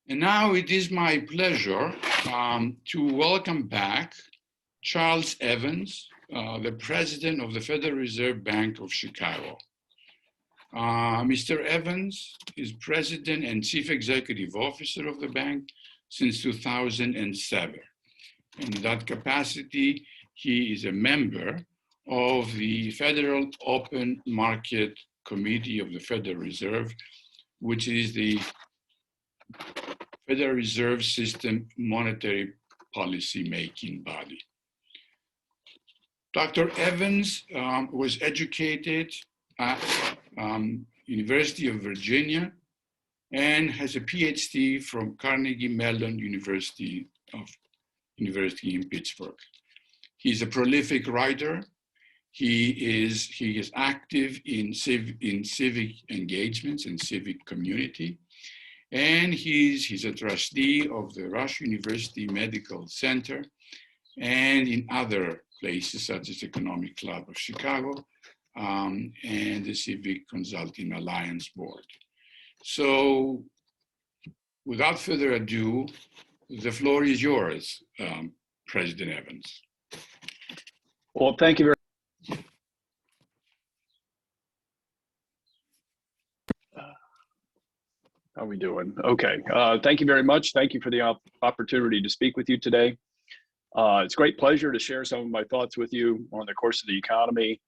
And now it is my pleasure to welcome back Charles Evans, the president of the Federal Reserve Bank of Chicago. Mr. Evans is president and chief executive officer of the bank since 2007. In that capacity, he is a member of the Federal Open Market Committee of the Federal Reserve, which is the Federal Reserve System monetary policy making body. Dr. Evans was educated at University of Virginia and has a PhD from Carnegie Mellon University in Pittsburgh. He's a prolific writer. He is active in civic engagements and civic community. And he's a trustee of the Rush University Medical Center and in other places such as Economic Club of Chicago and the Civic Consulting Alliance Board. So without further ado, the floor is yours, President Evans. Well, thank you very much. How are we doing? Okay, thank you very much. Thank you for the opportunity to speak with you today. It's a great pleasure to share some of my thoughts with you on the course of the economy.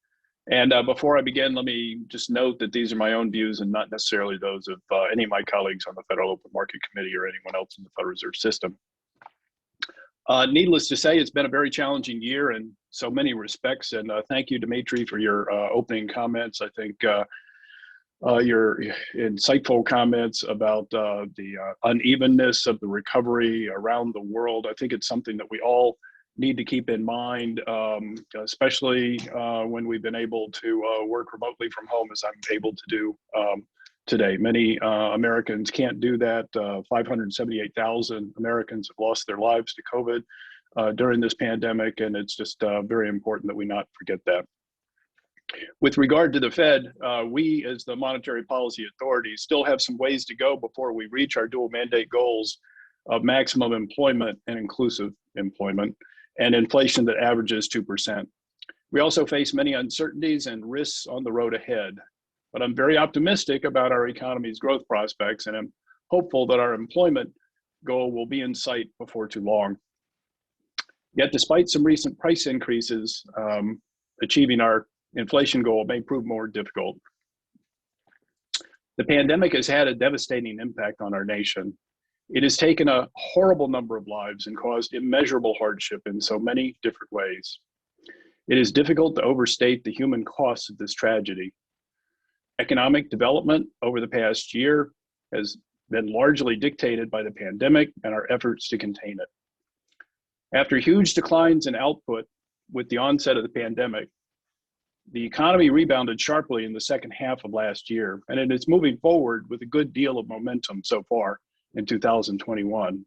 And before I begin, let me just note that these are my own views and not necessarily those of any of my colleagues on the Federal Open Market Committee or anyone else in the Federal Reserve System. Needless to say, it's been a very challenging year in so many respects. And thank you, Dimitri, for your opening comments. I think your insightful comments about the unevenness of the recovery around the world. I think it's something that we all need to keep in mind, especially when we've been able to work remotely from home, as I'm able to do today. Many Americans can't do that. 578,000 Americans have lost their lives to COVID during this pandemic, and it's just very important that we not forget that. With regard to the Fed, we as the monetary policy authority still have some ways to go before we reach our dual mandate goals of maximum employment and inclusive employment and inflation that averages 2%. We also face many uncertainties and risks on the road ahead, but I'm very optimistic about our economy's growth prospects, and I'm hopeful that our employment goal will be in sight before too long. Yet despite some recent price increases, achieving our inflation goal may prove more difficult. The pandemic has had a devastating impact on our nation. It has taken a horrible number of lives and caused immeasurable hardship in so many different ways. It is difficult to overstate the human costs of this tragedy. Economic development over the past year has been largely dictated by the pandemic and our efforts to contain it. After huge declines in output with the onset of the pandemic, the economy rebounded sharply in the second half of last year, and it is moving forward with a good deal of momentum so far in 2021.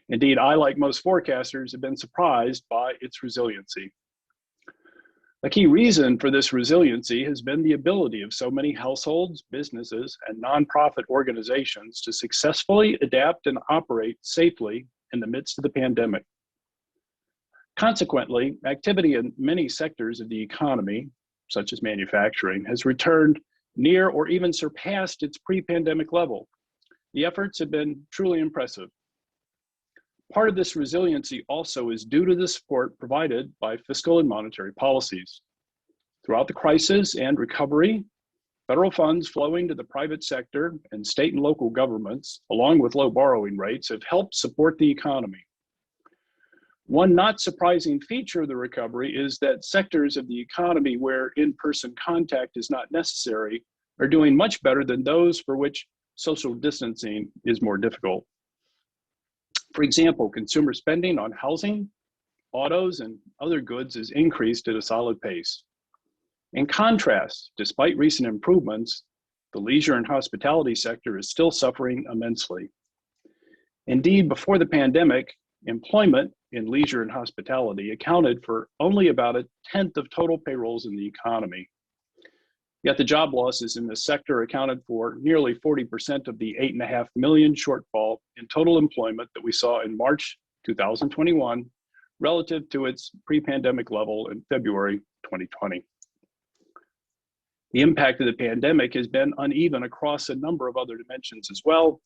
Indeed, I, like most forecasters, have been surprised by its resiliency. A key reason for this resiliency has been the ability of so many households, businesses, and nonprofit organizations to successfully adapt and operate safely in the midst of the pandemic. Consequently, activity in many sectors of the economy, such as manufacturing, has returned near or even surpassed its pre-pandemic level. The efforts have been truly impressive. Part of this resiliency also is due to the support provided by fiscal and monetary policies. Throughout the crisis and recovery, federal funds flowing to the private sector and state and local governments, along with low borrowing rates, have helped support the economy. One not surprising feature of the recovery is that sectors of the economy where in-person contact is not necessary are doing much better than those for which social distancing is more difficult. For example, consumer spending on housing, autos, and other goods has increased at a solid pace. In contrast, despite recent improvements, the leisure and hospitality sector is still suffering immensely. Indeed, before the pandemic, employment in leisure and hospitality accounted for only about 1/10 of total payrolls in the economy. Yet the job losses in this sector accounted for nearly 40% of the 8.5 million shortfall in total employment that we saw in March 2021 relative to its pre-pandemic level in February 2020. The impact of the pandemic has been uneven across a number of other dimensions as well.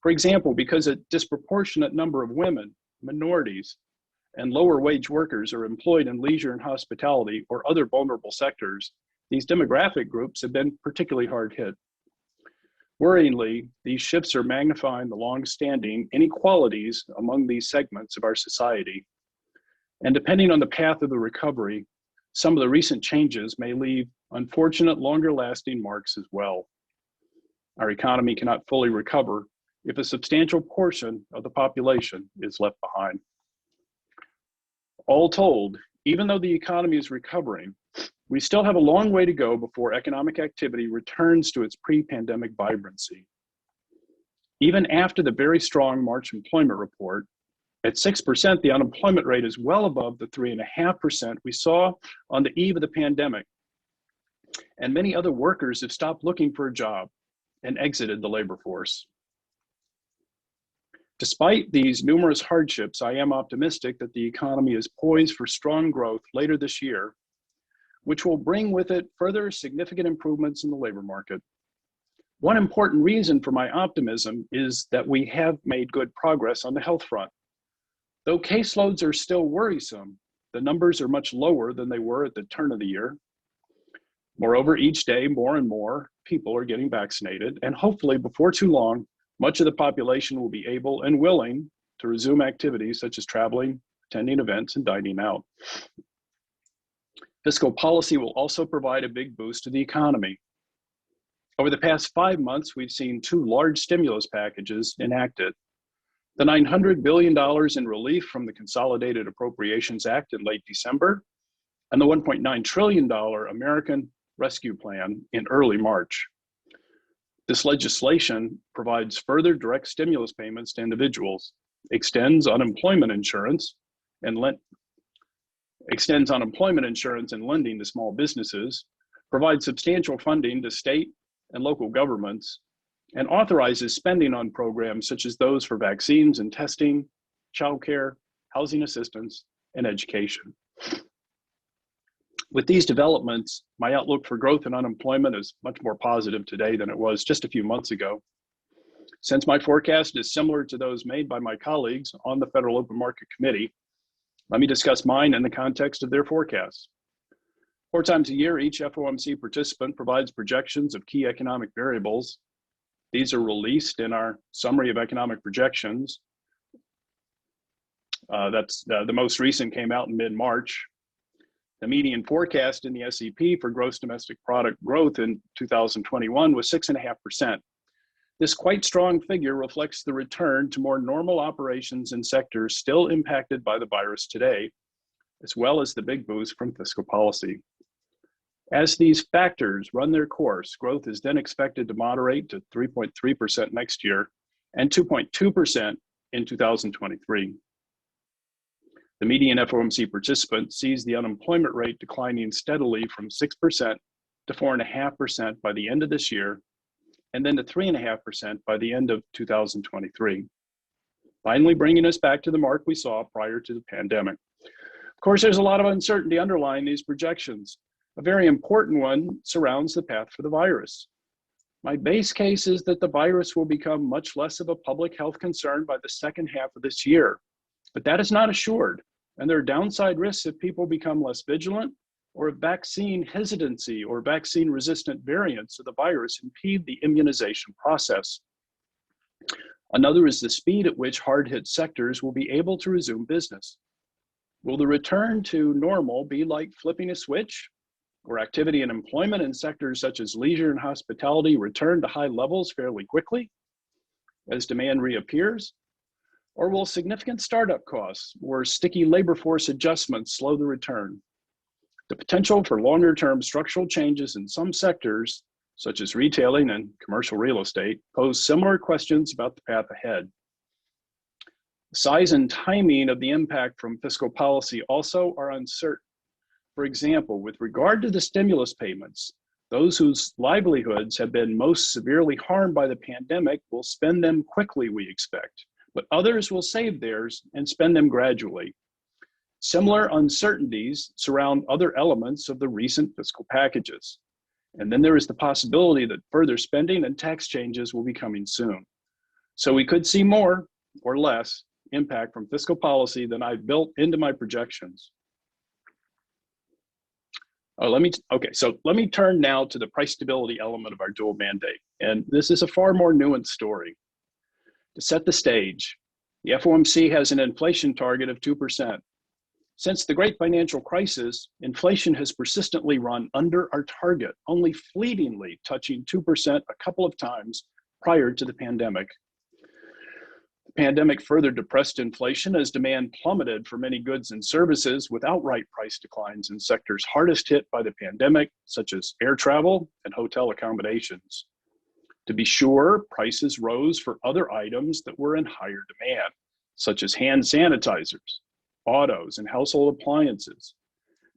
For example, because a disproportionate number of women, minorities, and lower wage workers are employed in leisure and hospitality or other vulnerable sectors, these demographic groups have been particularly hard hit. Worryingly, these shifts are magnifying the long-standing inequalities among these segments of our society. And depending on the path of the recovery, some of the recent changes may leave unfortunate longer-lasting marks as well. Our economy cannot fully recover if a substantial portion of the population is left behind. All told, even though the economy is recovering, we still have a long way to go before economic activity returns to its pre-pandemic vibrancy. Even after the very strong March employment report, at 6%, the unemployment rate is well above the 3.5% we saw on the eve of the pandemic. And many other workers have stopped looking for a job and exited the labor force. Despite these numerous hardships, I am optimistic that the economy is poised for strong growth later this year, which will bring with it further significant improvements in the labor market. One important reason for my optimism is that we have made good progress on the health front. Though caseloads are still worrisome, the numbers are much lower than they were at the turn of the year. Moreover, each day, more and more people are getting vaccinated, and hopefully before too long, much of the population will be able and willing to resume activities such as traveling, attending events, and dining out. Fiscal policy will also provide a big boost to the economy. Over the past 5 months, we've seen 2 large stimulus packages enacted. The $900 billion in relief from the Consolidated Appropriations Act in late December, and the $1.9 trillion American Rescue Plan in early March. This legislation provides further direct stimulus payments to individuals, extends unemployment insurance and lending to small businesses, provides substantial funding to state and local governments, and authorizes spending on programs such as those for vaccines and testing, childcare, housing assistance, and education. With these developments, my outlook for growth and unemployment is much more positive today than it was just a few months ago. Since my forecast is similar to those made by my colleagues on the Federal Open Market Committee, let me discuss mine in the context of their forecasts. 4 times a year, each FOMC participant provides projections of key economic variables. These are released in our Summary of Economic Projections. The most recent came out in mid-March. The median forecast in the SEP for gross domestic product growth in 2021 was 6.5%. This quite strong figure reflects the return to more normal operations in sectors still impacted by the virus today, as well as the big boost from fiscal policy. As these factors run their course, growth is then expected to moderate to 3.3% next year and 2.2% in 2023. The median FOMC participant sees the unemployment rate declining steadily from 6% to 4.5% by the end of this year, and then to 3.5% by the end of 2023. Finally, bringing us back to the mark we saw prior to the pandemic. Of course, there's a lot of uncertainty underlying these projections. A very important one surrounds the path for the virus. My base case is that the virus will become much less of a public health concern by the second half of this year, but that is not assured, and there are downside risks if people become less vigilant or if vaccine hesitancy or vaccine-resistant variants of the virus impede the immunization process. Another is the speed at which hard-hit sectors will be able to resume business. Will the return to normal be like flipping a switch, where activity and employment in sectors such as leisure and hospitality return to high levels fairly quickly as demand reappears? Or will significant startup costs or sticky labor force adjustments slow the return? The potential for longer-term structural changes in some sectors, such as retailing and commercial real estate, pose similar questions about the path ahead. The size and timing of the impact from fiscal policy also are uncertain. For example, with regard to the stimulus payments, Those whose livelihoods have been most severely harmed by the pandemic will spend them quickly, we expect, but others will save theirs and spend them gradually. Similar uncertainties surround other elements of the recent fiscal packages. And then there is the possibility that further spending and tax changes will be coming soon. So we could see more or less impact from fiscal policy than I've built into my projections. Let me turn now to the price stability element of our dual mandate. And this is a far more nuanced story. To set the stage, the FOMC has an inflation target of 2%. Since the great financial crisis, inflation has persistently run under our target, only fleetingly touching 2% a couple of times prior to the pandemic. The pandemic further depressed inflation as demand plummeted for many goods and services with outright price declines in sectors hardest hit by the pandemic, such as air travel and hotel accommodations. To be sure, prices rose for other items that were in higher demand, such as hand sanitizers, autos, and household appliances.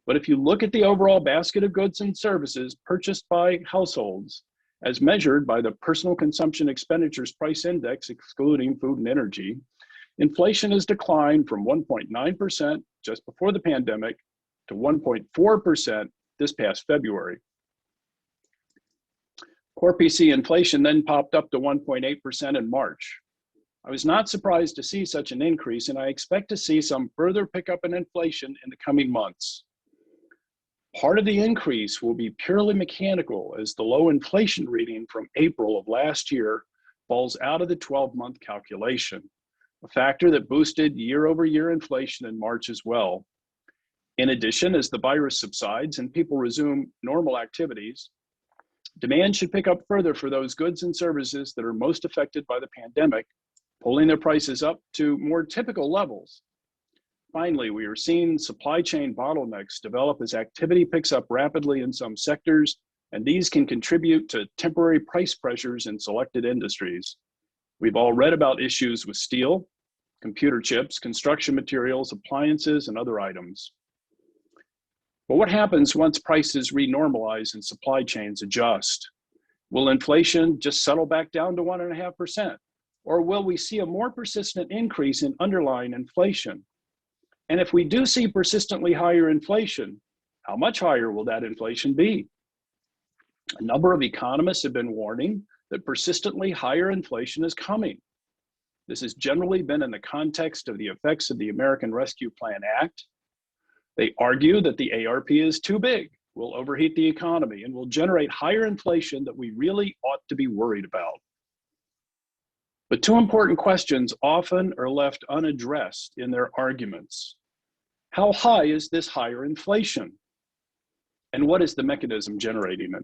But if you look at the overall basket of goods and services purchased by households, as measured by the Personal Consumption Expenditures Price Index, excluding food and energy, inflation has declined from 1.9% just before the pandemic to 1.4% this past February. Core PC inflation then popped up to 1.8% in March. I was not surprised to see such an increase, and I expect to see some further pickup in inflation in the coming months. Part of the increase will be purely mechanical as the low inflation reading from April of last year falls out of the 12-month calculation, a factor that boosted year-over-year inflation in March as well. In addition, as the virus subsides and people resume normal activities, demand should pick up further for those goods and services that are most affected by the pandemic, pulling their prices up to more typical levels. Finally, we are seeing supply chain bottlenecks develop as activity picks up rapidly in some sectors, and these can contribute to temporary price pressures in selected industries. We've all read about issues with steel, computer chips, construction materials, appliances, and other items. But what happens once prices renormalize and supply chains adjust? Will inflation just settle back down to 1.5%? Or will we see a more persistent increase in underlying inflation? And if we do see persistently higher inflation, how much higher will that inflation be? A number of economists have been warning that persistently higher inflation is coming. This has generally been in the context of the effects of the American Rescue Plan Act. They argue that the ARP is too big, will overheat the economy, and will generate higher inflation that we really ought to be worried about. But two important questions often are left unaddressed in their arguments. How high is this higher inflation? And what is the mechanism generating it?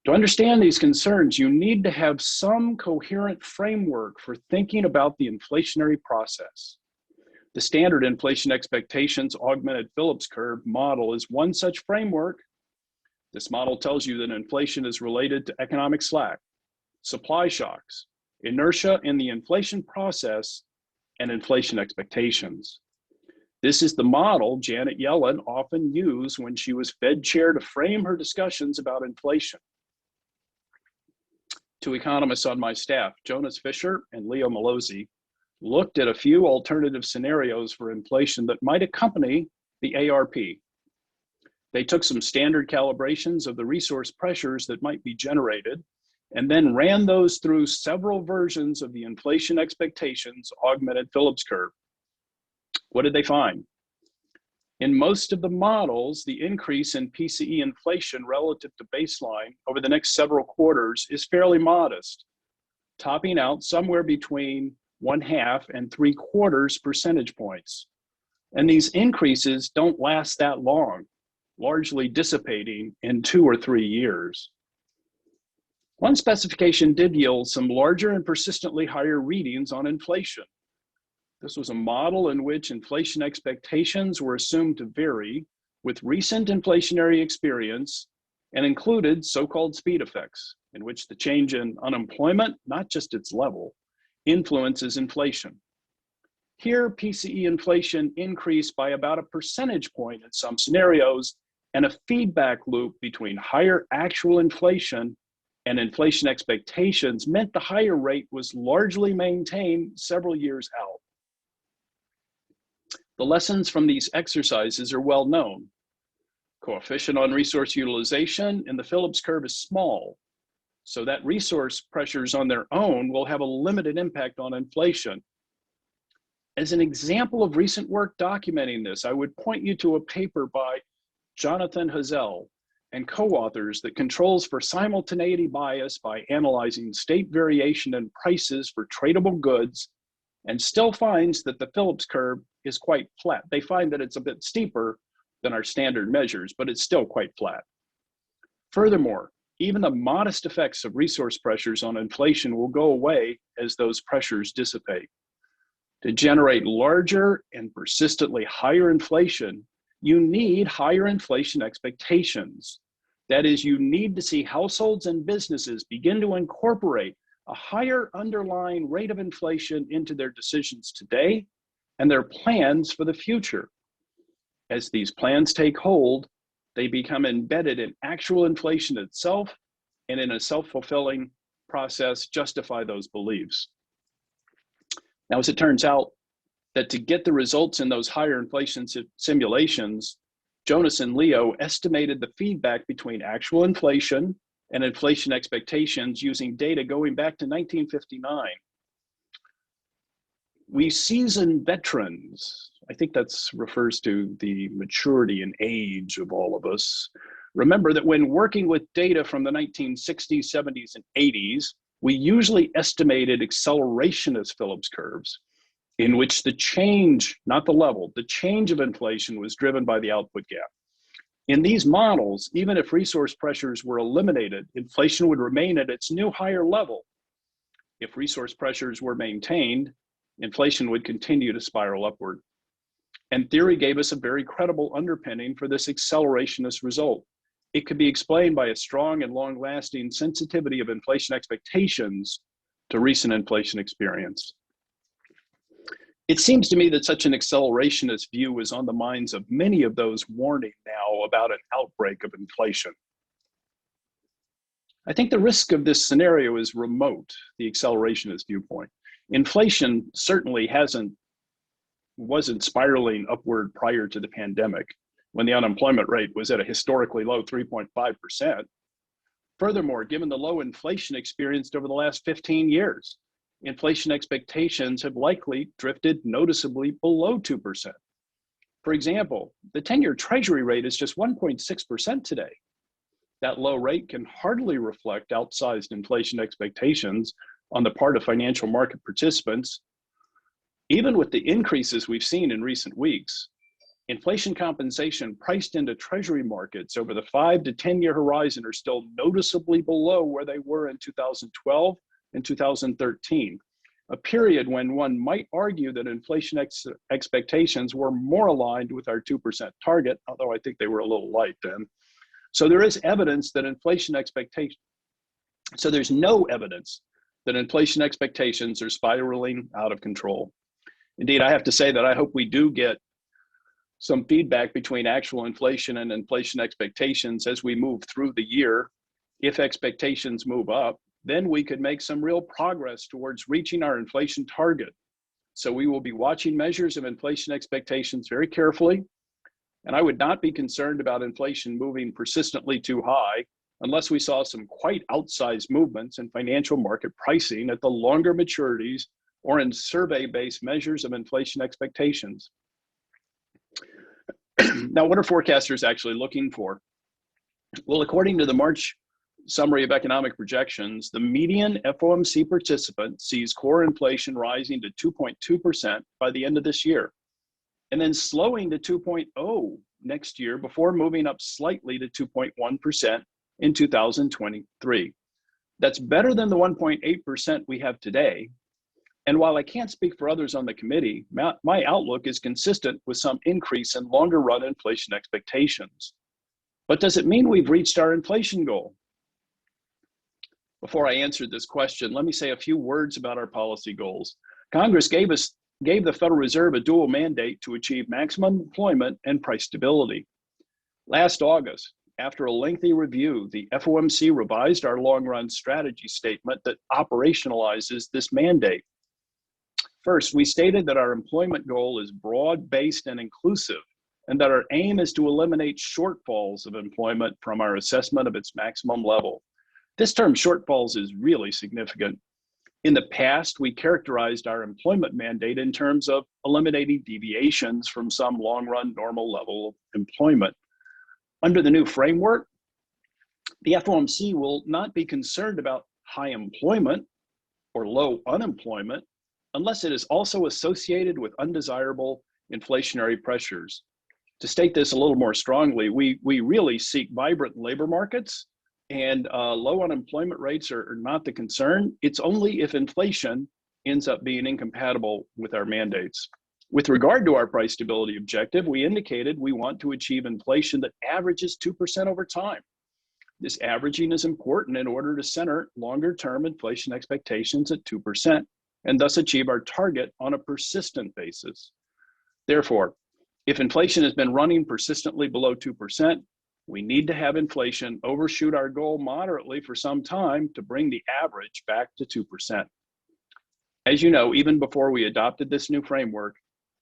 To understand these concerns, you need to have some coherent framework for thinking about the inflationary process. The standard inflation expectations augmented Phillips curve model is one such framework. This model tells you that inflation is related to economic slack, supply shocks, inertia in the inflation process, and inflation expectations. This is the model Janet Yellen often used when she was Fed chair to frame her discussions about inflation. Two economists on my staff, Jonas Fisher and Leo Malozzi, looked at a few alternative scenarios for inflation that might accompany the ARP. They took some standard calibrations of the resource pressures that might be generated and then ran those through several versions of the inflation expectations augmented Phillips curve. What did they find? In most of the models, the increase in PCE inflation relative to baseline over the next several quarters is fairly modest, topping out somewhere between 0.5 and 0.75 percentage points. And these increases don't last that long, largely dissipating in 2 or 3 years. One specification did yield some larger and persistently higher readings on inflation. This was a model in which inflation expectations were assumed to vary with recent inflationary experience and included so-called speed effects, in which the change in unemployment, not just its level, influences inflation. Here, PCE inflation increased by about a percentage point in some scenarios and a feedback loop between higher actual inflation and inflation expectations meant the higher rate was largely maintained several years out. The lessons from these exercises are well known. Coefficient on resource utilization in the Phillips curve is small, so that resource pressures on their own will have a limited impact on inflation. As an example of recent work documenting this, I would point you to a paper by Jonathan Hazel and co-authors that controls for simultaneity bias by analyzing state variation in prices for tradable goods, and still finds that the Phillips curve is quite flat. They find that it's a bit steeper than our standard measures, but it's still quite flat. Furthermore, even the modest effects of resource pressures on inflation will go away as those pressures dissipate. To generate larger and persistently higher inflation, you need higher inflation expectations. That is, you need to see households and businesses begin to incorporate a higher underlying rate of inflation into their decisions today and their plans for the future. As these plans take hold, they become embedded in actual inflation itself, and in a self-fulfilling process justify those beliefs. Now, as it turns out, that to get the results in those higher inflation simulations, Jonas and Leo estimated the feedback between actual inflation and inflation expectations using data going back to 1959. We seasoned veterans, I think that refers to the maturity and age of all of us, remember that when working with data from the 1960s, 70s, and 80s, we usually estimated accelerationist Phillips curves, in which the change, not the level, the change of inflation was driven by the output gap. In these models, even if resource pressures were eliminated, inflation would remain at its new higher level. If resource pressures were maintained, inflation would continue to spiral upward. And theory gave us a very credible underpinning for this accelerationist result. It could be explained by a strong and long-lasting sensitivity of inflation expectations to recent inflation experience. It seems to me that such an accelerationist view is on the minds of many of those warning now about an outbreak of inflation. I think the risk of this scenario is remote, the accelerationist viewpoint. Inflation certainly wasn't spiraling upward prior to the pandemic, when the unemployment rate was at a historically low 3.5%. Furthermore, given the low inflation experienced over the last 15 years, inflation expectations have likely drifted noticeably below 2%. For example, the 10-year Treasury rate is just 1.6% today. That low rate can hardly reflect outsized inflation expectations on the part of financial market participants. Even with the increases we've seen in recent weeks, inflation compensation priced into Treasury markets over the 5 to 10-year horizon are still noticeably below where they were in 2012 and 2013, a period when one might argue that inflation expectations were more aligned with our 2% target, although I think they were a little light then. So there is evidence that there's no evidence that inflation expectations are spiraling out of control. Indeed, I have to say that I hope we do get some feedback between actual inflation and inflation expectations as we move through the year. If expectations move up, then we could make some real progress towards reaching our inflation target. So we will be watching measures of inflation expectations very carefully, and I would not be concerned about inflation moving persistently too high unless we saw some quite outsized movements in financial market pricing at the longer maturities or in survey-based measures of inflation expectations. Now, what are forecasters actually looking for? Well, according to the March Summary of Economic Projections, the median FOMC participant sees core inflation rising to 2.2% by the end of this year, and then slowing to 2.0 next year before moving up slightly to 2.1% in 2023. That's better than the 1.8% we have today. And while I can't speak for others on the committee, my outlook is consistent with some increase in longer run inflation expectations. But does it mean we've reached our inflation goal? Before I answer this question, let me say a few words about our policy goals. Congress gave the Federal Reserve a dual mandate to achieve maximum employment and price stability. Last August, after a lengthy review, the FOMC revised our long-run strategy statement that operationalizes this mandate. First, we stated that our employment goal is broad-based and inclusive, and that our aim is to eliminate shortfalls of employment from our assessment of its maximum level. This term shortfalls is really significant. In the past, we characterized our employment mandate in terms of eliminating deviations from some long-run normal level of employment. Under the new framework, the FOMC will not be concerned about high employment or low unemployment unless it is also associated with undesirable inflationary pressures. To state this a little more strongly, we really seek vibrant labor markets, and low unemployment rates are not the concern. It's only if inflation ends up being incompatible with our mandates. With regard to our price stability objective, we indicated we want to achieve inflation that averages 2% over time. This averaging is important in order to center longer-term inflation expectations at 2% and thus achieve our target on a persistent basis. Therefore, if inflation has been running persistently below 2%, we need to have inflation overshoot our goal moderately for some time to bring the average back to 2%. As you know, even before we adopted this new framework,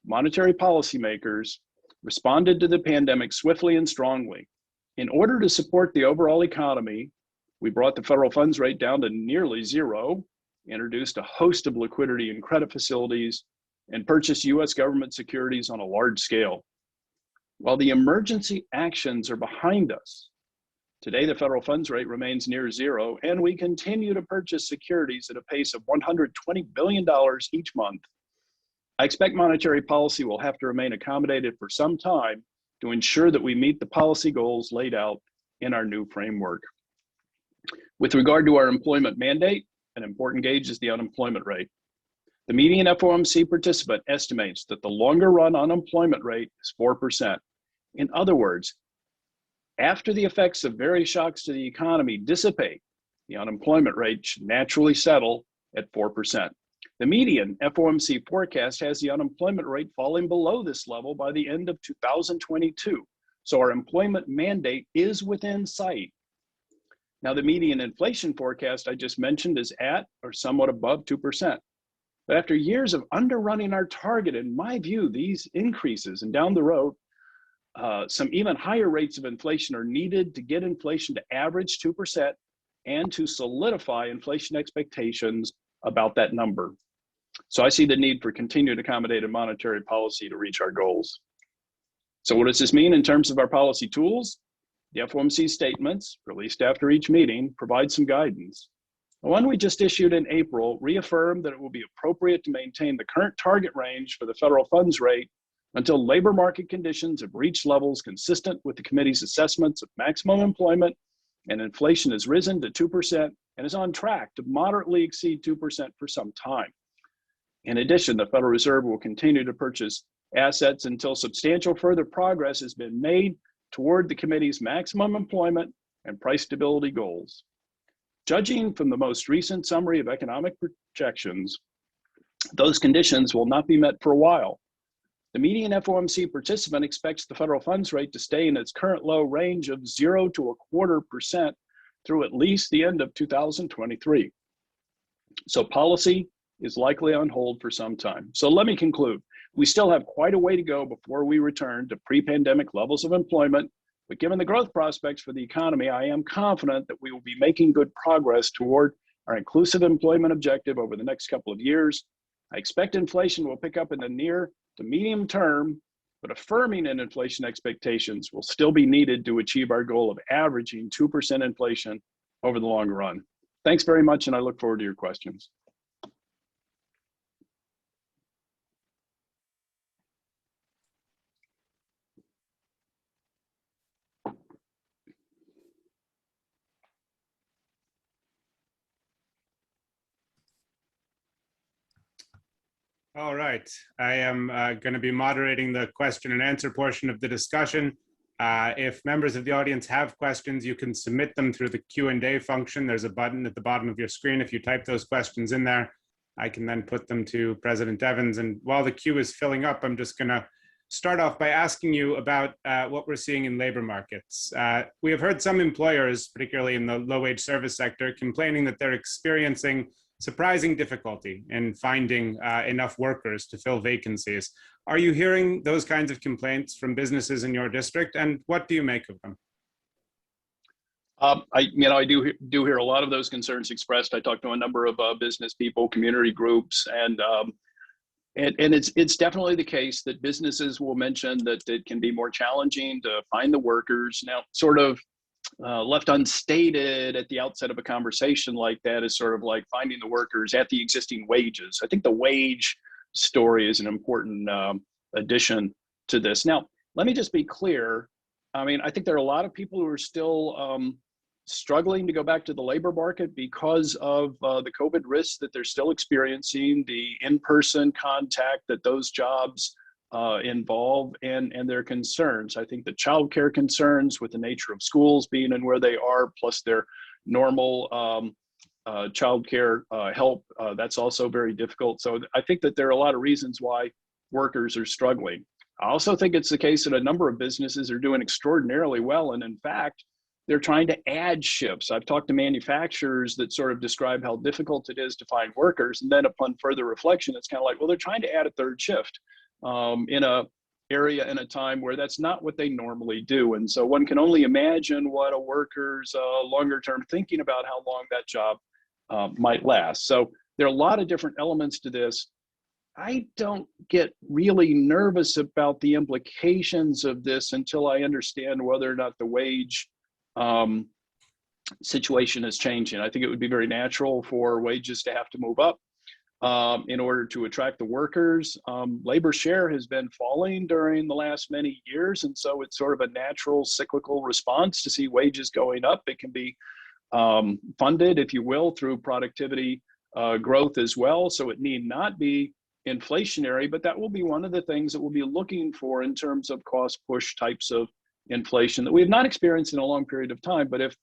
monetary policymakers responded to the pandemic swiftly and strongly. In order to support the overall economy, we brought the federal funds rate down to nearly zero, introduced a host of liquidity and credit facilities, and purchased US government securities on a large scale. While the emergency actions are behind us, today the federal funds rate remains near zero, and we continue to purchase securities at a pace of $120 billion each month. I expect monetary policy will have to remain accommodated for some time to ensure that we meet the policy goals laid out in our new framework. With regard to our employment mandate, an important gauge is the unemployment rate. The median FOMC participant estimates that the longer run unemployment rate is 4%. In other words, after the effects of various shocks to the economy dissipate, the unemployment rate should naturally settle at 4%. The median FOMC forecast has the unemployment rate falling below this level by the end of 2022. So our employment mandate is within sight. Now, the median inflation forecast I just mentioned is at or somewhat above 2%. But after years of underrunning our target, in my view, these increases and down the road, some even higher rates of inflation are needed to get inflation to average 2% and to solidify inflation expectations about that number. So I see the need for continued accommodative monetary policy to reach our goals. So what does this mean in terms of our policy tools? The FOMC statements, released after each meeting, provide some guidance. The one we just issued in April reaffirmed that it will be appropriate to maintain the current target range for the federal funds rate until labor market conditions have reached levels consistent with the committee's assessments of maximum employment and inflation has risen to 2% and is on track to moderately exceed 2% for some time. In addition, the Federal Reserve will continue to purchase assets until substantial further progress has been made toward the committee's maximum employment and price stability goals. Judging from the most recent summary of economic projections, those conditions will not be met for a while. The median FOMC participant expects the federal funds rate to stay in its current low range of 0 to 0.25% through at least the end of 2023. So policy is likely on hold for some time. So let me conclude. We still have quite a way to go before we return to pre-pandemic levels of employment, but given the growth prospects for the economy, I am confident that we will be making good progress toward our inclusive employment objective over the next couple of years. I expect inflation will pick up in the near to medium term, but affirming in inflation expectations will still be needed to achieve our goal of averaging 2% inflation over the long run. Thanks very much, and I look forward to your questions. All right, I am going to be moderating the question and answer portion of the discussion. If members of the audience have questions, you can submit them through the Q&A function. There's a button at the bottom of your screen. If you type those questions in there, I can then put them to President Evans. And while the queue is filling up, I'm just going to start off by asking you about what we're seeing in labor markets. We have heard some employers, particularly in the low-wage service sector, complaining that they're experiencing surprising difficulty in finding enough workers to fill vacancies. Are you hearing those kinds of complaints from businesses in your district, and what do you make of them? I do hear a lot of those concerns expressed. I talked to a number of business people, community groups, and it's definitely the case that businesses will mention that it can be more challenging to find the workers. Now, sort of left unstated at the outset of a conversation like that is sort of like finding the workers at the existing wages. I think the wage story is an important addition to this. Now, let me just be clear. I mean, I think there are a lot of people who are still struggling to go back to the labor market because of the COVID risks that they're still experiencing, the in-person contact that those jobs involve, and their concerns. I think the childcare concerns with the nature of schools being and where they are, plus their normal childcare help, that's also very difficult. So I think that there are a lot of reasons why workers are struggling. I also think it's the case that a number of businesses are doing extraordinarily well, and in fact, they're trying to add shifts. I've talked to manufacturers that sort of describe how difficult it is to find workers, and then upon further reflection, it's kind of like, well, they're trying to add a third shift in a area in a time where that's not what they normally do. And so one can only imagine what a worker's longer term thinking about how long that job might last. So there are a lot of different elements to this. I don't get really nervous about the implications of this until I understand whether or not the wage situation is changing. I think it would be very natural for wages to have to move up in order to attract the workers. Labor share has been falling during the last many years, and so it's sort of a natural cyclical response to see wages going up. It can be funded, if you will, through productivity growth as well, so it need not be inflationary, but that will be one of the things that we'll be looking for in terms of cost push types of inflation that we have not experienced in a long period of time. But if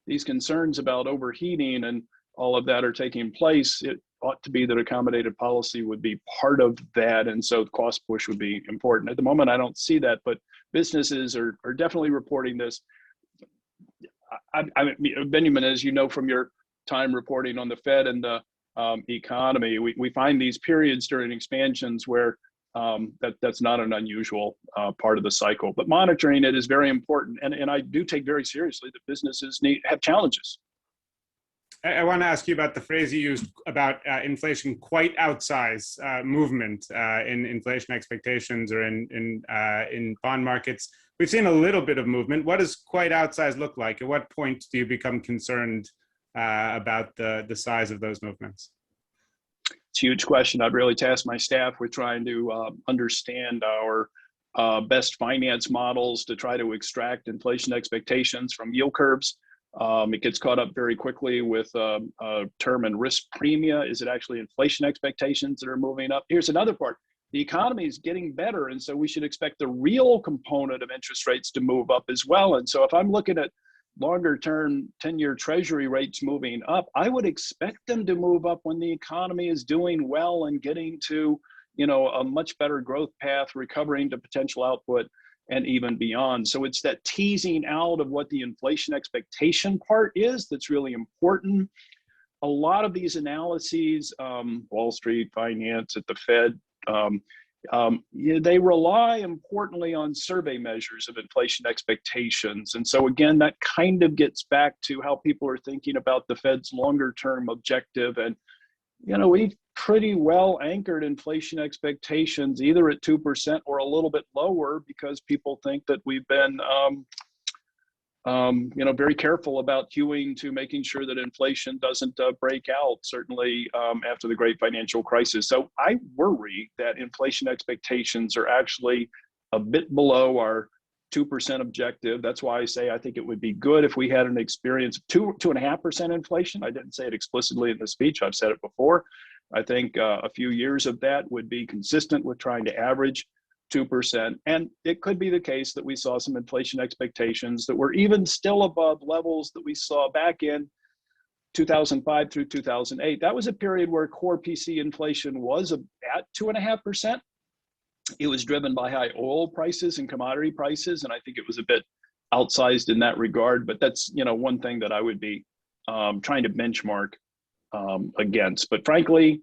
these concerns about overheating and all of that are taking place, it ought to be that accommodative policy would be part of that, and so cost push would be important. At the moment, I don't see that, but businesses are definitely reporting this. Binyamin, as you know from your time reporting on the Fed and the economy, we find these periods during expansions where that's not an unusual part of the cycle. But monitoring it is very important, and I do take very seriously that businesses have challenges. I want to ask you about the phrase you used about inflation quite outsize movement in inflation expectations or in bond markets. We've seen a little bit of movement. What does quite outsize look like? At what point do you become concerned about the size of those movements? It's a huge question. I've really tasked my staff with trying to understand our best finance models to try to extract inflation expectations from yield curves. It gets caught up very quickly with term and risk premia. Is it actually inflation expectations that are moving up? Here's another part. The economy is getting better, and so we should expect the real component of interest rates to move up as well. And so if I'm looking at longer term 10-year treasury rates moving up, I would expect them to move up when the economy is doing well and getting to, a much better growth path, recovering to potential output and even beyond. So it's that teasing out of what the inflation expectation part is that's really important. A lot of these analyses, Wall Street, finance, at the Fed, they rely importantly on survey measures of inflation expectations. And so again, that kind of gets back to how people are thinking about the Fed's longer term objective. And, we've pretty well anchored inflation expectations either at 2% or a little bit lower because people think that we've been, very careful about hewing to making sure that inflation doesn't break out, certainly after the great financial crisis. So I worry that inflation expectations are actually a bit below our 2% objective. That's why I say I think it would be good if we had an experience of 2.5% inflation. I didn't say it explicitly in the speech. I've said it before. I think a few years of that would be consistent with trying to average 2%. And it could be the case that we saw some inflation expectations that were even still above levels that we saw back in 2005 through 2008. That was a period where core PC inflation was at 2.5%. it was driven by high oil prices and commodity prices, and I think it was a bit outsized in that regard. But that's, you know, one thing that I would be trying to benchmark against. But frankly,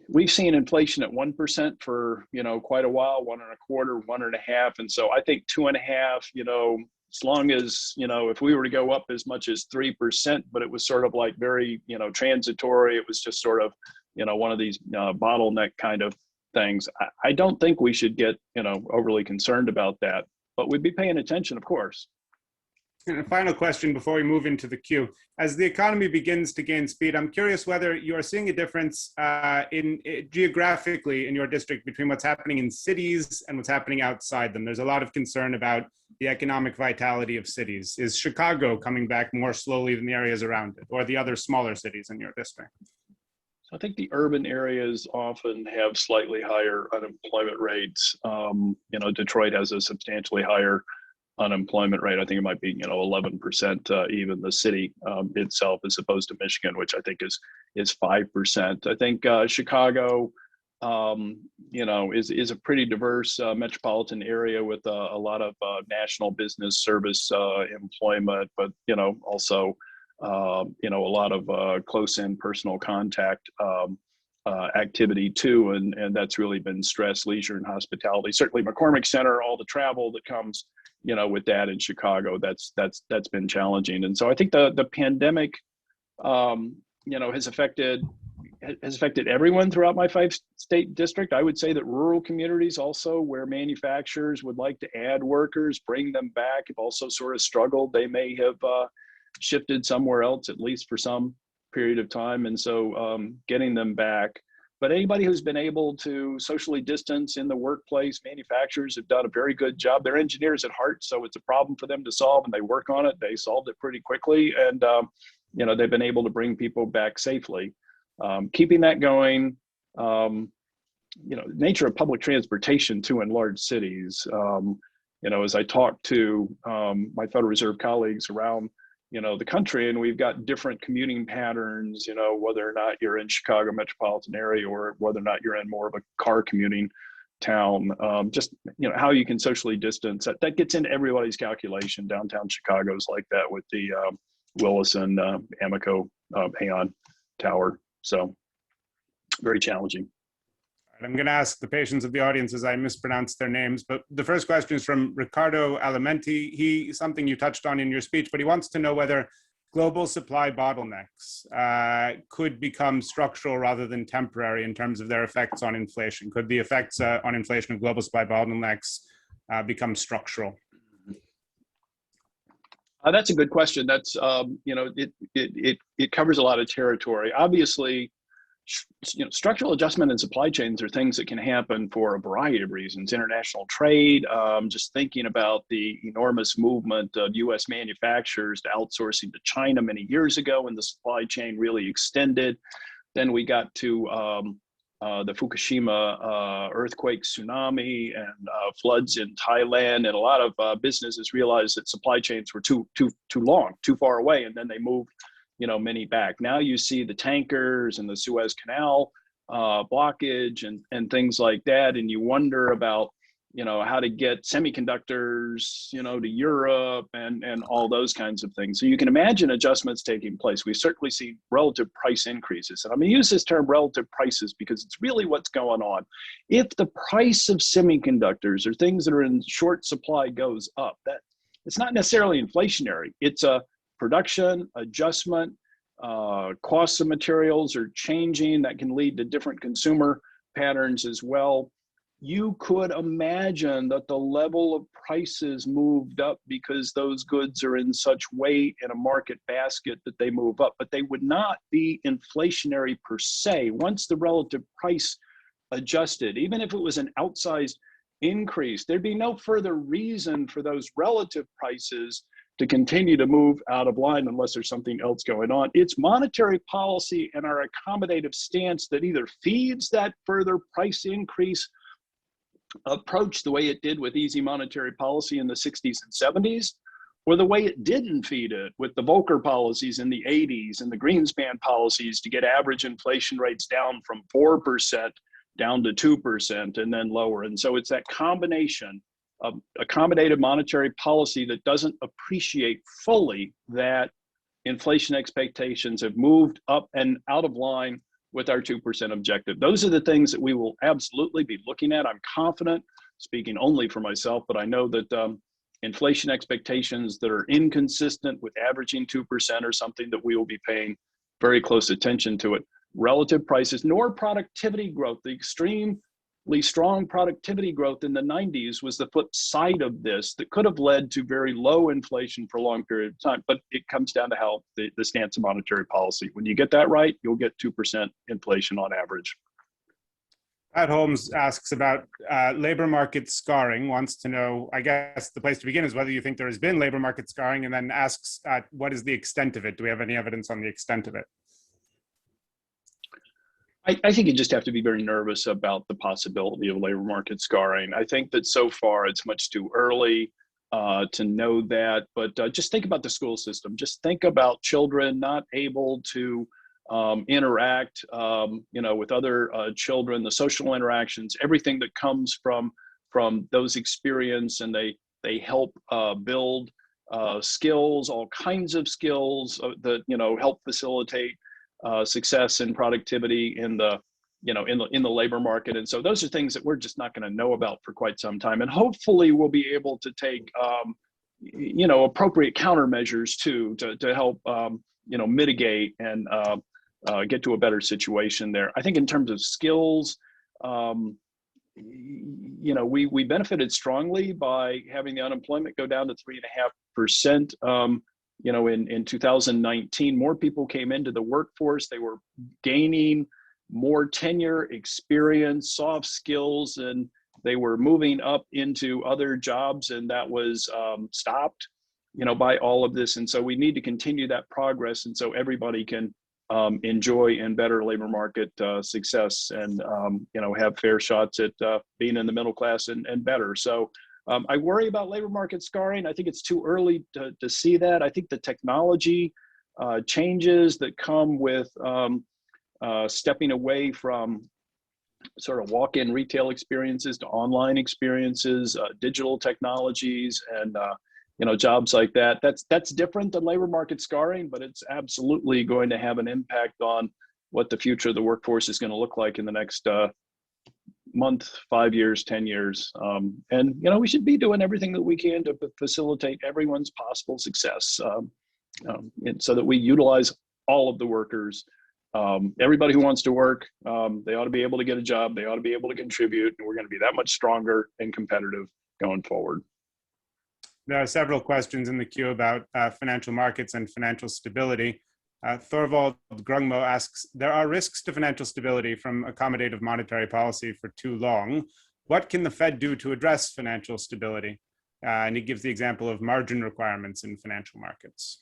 we've seen inflation at 1% for, you know, quite a while, 1.25%, 1.5%. And so I think 2.5%, you know, as long as, you know, if we were to go up as much as 3%, but it was sort of like very, you know, transitory, it was just sort of, you know, one of these bottleneck kind of things. I don't think we should get, you know, overly concerned about that, but we'd be paying attention, of course. And a final question before we move into the queue. As the economy begins to gain speed, I'm curious whether you are seeing a difference geographically in your district between what's happening in cities and what's happening outside them. There's a lot of concern about the economic vitality of cities. Is Chicago coming back more slowly than the areas around it, or the other smaller cities in your district? So I think the urban areas often have slightly higher unemployment rates. You know, Detroit has a substantially higher unemployment rate. I think it might be, you know, 11%, even the city itself, as opposed to Michigan, which I think is 5%. I think Chicago, you know, is a pretty diverse metropolitan area with a lot of national business service employment, but, you know, also, you know, a lot of close-in personal contact activity too, and that's really been stress, leisure, and hospitality. Certainly McCormick Center, all the travel that comes, you know, with that in Chicago, that's been challenging. And so I think the pandemic, you know, has affected everyone throughout my 5-state district. I would say that rural communities also, where manufacturers would like to add workers, bring them back, have also sort of struggled. They may have shifted somewhere else, at least for some period of time. And so getting them back. But anybody who's been able to socially distance in the workplace, manufacturers have done a very good job. They're engineers at heart, so it's a problem for them to solve, and they work on it. They solved it pretty quickly, and you know, they've been able to bring people back safely. Keeping that going, you know, nature of public transportation too in large cities. You know, as I talk to my Federal Reserve colleagues around, you know, the country, and we've got different commuting patterns, you know, whether or not you're in Chicago metropolitan area or whether or not you're in more of a car commuting town, just, you know, how you can socially distance, that gets into everybody's calculation. Downtown Chicago's like that with the Willis and Amoco Aon Tower. So very challenging. I'm going to ask the patience of the audience as I mispronounce their names, but the first question is from Ricardo Alimenti. Something you touched on in your speech, but he wants to know whether global supply bottlenecks could become structural rather than temporary in terms of their effects on inflation. Could the effects on inflation of global supply bottlenecks become structural? That's a good question. That's, you know, it covers a lot of territory. Obviously, you know, structural adjustment in supply chains are things that can happen for a variety of reasons. International trade, just thinking about the enormous movement of US manufacturers to outsourcing to China many years ago, and the supply chain really extended. Then we got to the Fukushima earthquake, tsunami, and floods in Thailand, and a lot of businesses realized that supply chains were too long, too far away, and then they moved, you know, many back. Now you see the tankers and the Suez Canal blockage and things like that, and you wonder about, you know, how to get semiconductors, you know, to Europe and all those kinds of things. So you can imagine adjustments taking place. We certainly see relative price increases. And I'm going to use this term relative prices because it's really what's going on. If the price of semiconductors or things that are in short supply goes up, that it's not necessarily inflationary. It's a production adjustment. Costs of materials are changing. That can lead to different consumer patterns as well. You could imagine that the level of prices moved up because those goods are in such weight in a market basket that they move up, but they would not be inflationary per se. Once the relative price adjusted, even if it was an outsized increase, there'd be no further reason for those relative prices to continue to move out of line unless there's something else going on. It's monetary policy and our accommodative stance that either feeds that further price increase approach the way it did with easy monetary policy in the 60s and 70s, or the way it didn't feed it with the Volcker policies in the 80s and the Greenspan policies to get average inflation rates down from 4% down to 2% and then lower. And so it's that combination of accommodative monetary policy that doesn't appreciate fully that inflation expectations have moved up and out of line with our 2% objective. Those are the things that we will absolutely be looking at. I'm confident, speaking only for myself, but I know that inflation expectations that are inconsistent with averaging 2% are something that we will be paying very close attention to it. Relative prices, nor productivity growth. The extremely strong productivity growth in the 90s was the flip side of this that could have led to very low inflation for a long period of time. But it comes down to how the stance of monetary policy. When you get that right, you'll get 2% inflation on average. Pat Holmes asks about labor market scarring, wants to know, I guess the place to begin is whether you think there has been labor market scarring, and then asks what is the extent of it? Do we have any evidence on the extent of it? I think you just have to be very nervous about the possibility of labor market scarring. I think that so far it's much too early to know that, but just think about the school system. Just think about children not able to interact, with other children, the social interactions, everything that comes from those experiences, and they help build skills, all kinds of skills that help facilitate success and productivity in the labor market. And so those are things that we're just not going to know about for quite some time. And hopefully we'll be able to take appropriate countermeasures too to help mitigate and get to a better situation there. I think in terms of skills, we benefited strongly by having the unemployment go down to 3.5%. In 2019, more people came into the workforce. They were gaining more tenure, experience, soft skills, and they were moving up into other jobs, and that was stopped, by all of this. And so we need to continue that progress, and so everybody can enjoy and better labor market success, and have fair shots at being in the middle class and better. So I worry about labor market scarring. I think it's too early to see that. I think the technology changes that come with stepping away from sort of walk-in retail experiences to online experiences, digital technologies, and jobs like that. That's different than labor market scarring, but it's absolutely going to have an impact on what the future of the workforce is going to look like in the next month, 5 years, 10 years. And we should be doing everything that we can to facilitate everyone's possible success, and so that we utilize all of the workers. Everybody who wants to work, they ought to be able to get a job, they ought to be able to contribute, and we're going to be that much stronger and competitive going forward. There are several questions in the queue about financial markets and financial stability. Thorvald Grungmo asks, there are risks to financial stability from accommodative monetary policy for too long. What can the Fed do to address financial stability? And he gives the example of margin requirements in financial markets.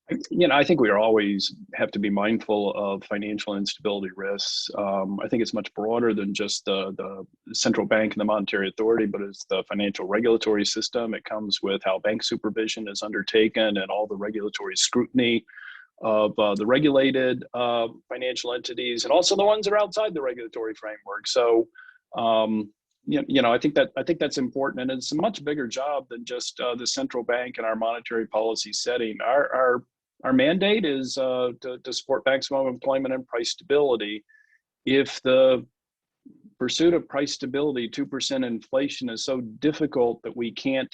I think we always have to be mindful of financial instability risks. I think it's much broader than just the central bank and the monetary authority, but it's the financial regulatory system. It comes with how bank supervision is undertaken and all the regulatory scrutiny of the regulated financial entities, and also the ones that are outside the regulatory framework. So, I think that's important, and it's a much bigger job than just the central bank and our monetary policy setting. Our mandate is to support maximum employment and price stability. If the pursuit of price stability, 2% inflation, is so difficult that we can't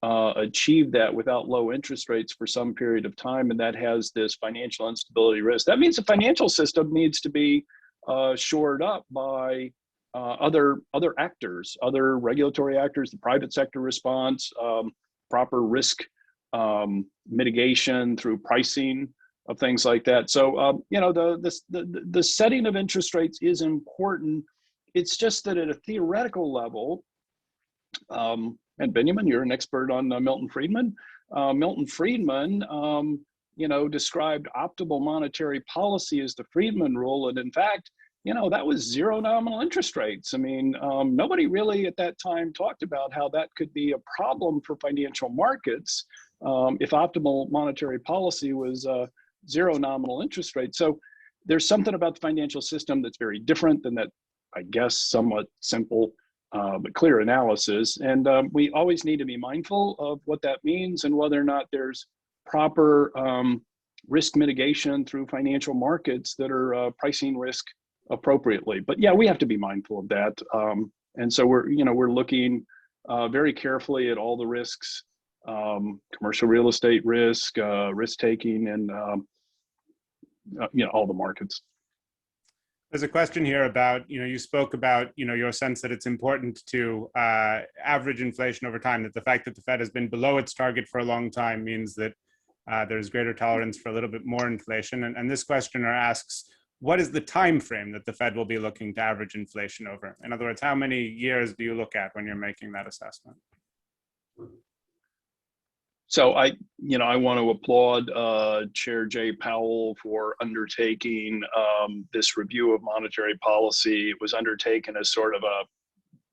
achieve that without low interest rates for some period of time, and that has this financial instability risk, that means the financial system needs to be shored up by other actors, other regulatory actors, the private sector response, proper risk mitigation through pricing of things like that. So, the setting of interest rates is important. It's just that at a theoretical level, and Binyamin, you're an expert on Milton Friedman. Milton Friedman, described optimal monetary policy as the Friedman rule, and in fact, that was zero nominal interest rates. I mean, nobody really at that time talked about how that could be a problem for financial markets if optimal monetary policy was zero nominal interest rates. So there's something about the financial system that's very different than that, I guess, somewhat simple but clear analysis. And we always need to be mindful of what that means and whether or not there's proper risk mitigation through financial markets that are pricing risk appropriately. But yeah, we have to be mindful of that. And so we're looking very carefully at all the risks, commercial real estate risk, risk taking, and all the markets. There's a question here about, you spoke about, your sense that it's important to average inflation over time, that the fact that the Fed has been below its target for a long time means that there's greater tolerance for a little bit more inflation. And this questioner asks, what is the time frame that the Fed will be looking to average inflation over? In other words, how many years do you look at when you're making that assessment? So I want to applaud Chair Jay Powell for undertaking this review of monetary policy. It was undertaken as sort of a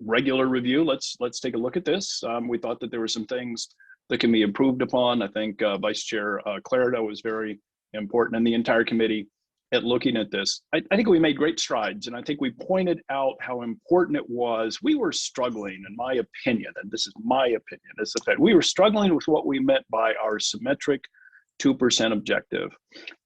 regular review. Let's take a look at this. We thought that there were some things that can be improved upon. I think Vice Chair Clarida was very important, and the entire committee at looking at this. I think we made great strides, and I think we pointed out how important it was. We were struggling, in my opinion, and this is my opinion as the Fed, we were struggling with what we meant by our symmetric 2% objective.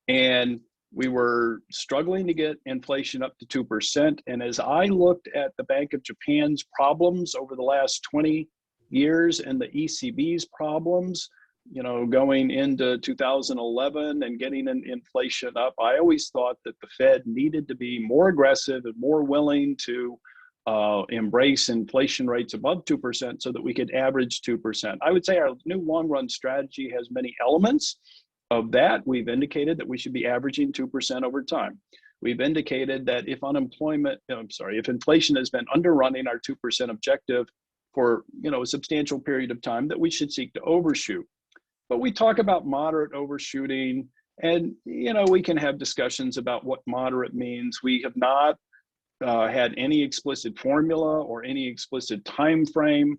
And we were struggling to get inflation up to 2%. And as I looked at the Bank of Japan's problems over the last 20 years and the ECB's problems, going into 2011 and getting inflation up, I always thought that the Fed needed to be more aggressive and more willing to embrace inflation rates above 2% so that we could average 2%. I would say our new long-run strategy has many elements of that. We've indicated that we should be averaging 2% over time. We've indicated that if inflation has been underrunning our 2% objective for a substantial period of time, that we should seek to overshoot. But we talk about moderate overshooting, and we can have discussions about what moderate means. We have not had any explicit formula or any explicit time frame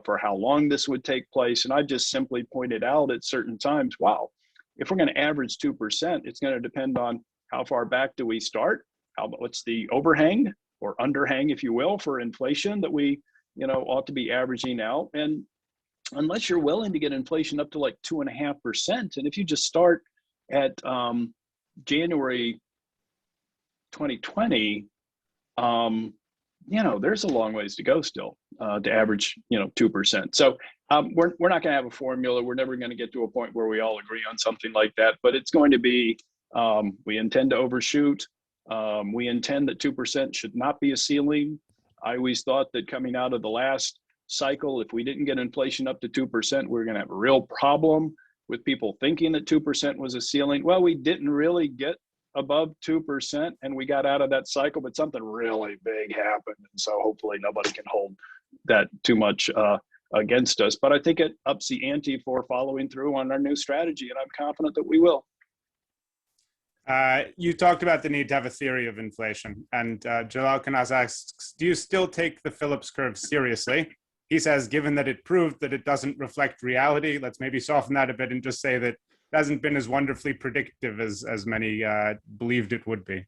for how long this would take place. And I just simply pointed out at certain times, wow, if we're going to average 2%, it's going to depend on how far back do we start, what's the overhang or underhang, if you will, for inflation that we ought to be averaging out. And unless you're willing to get inflation up to like 2.5%, and if you just start at January 2020, there's a long ways to go still to average 2%. So we're not going to have a formula. We're never going to get to a point where we all agree on something like that. But it's going to be we intend to overshoot. We intend that 2% should not be a ceiling. I always thought that coming out of the last cycle, if we didn't get inflation up to 2%, we were going to have a real problem with people thinking that 2% was a ceiling. Well, we didn't really get above 2%, and we got out of that cycle, but something really big happened. And so hopefully nobody can hold that too much against us. But I think it ups the ante for following through on our new strategy, and I'm confident that we will. You talked about the need to have a theory of inflation, and Jalal Khanas asks, do you still take the Phillips curve seriously? He says, given that it proved that it doesn't reflect reality, let's maybe soften that a bit and just say that it hasn't been as wonderfully predictive as many believed it would be.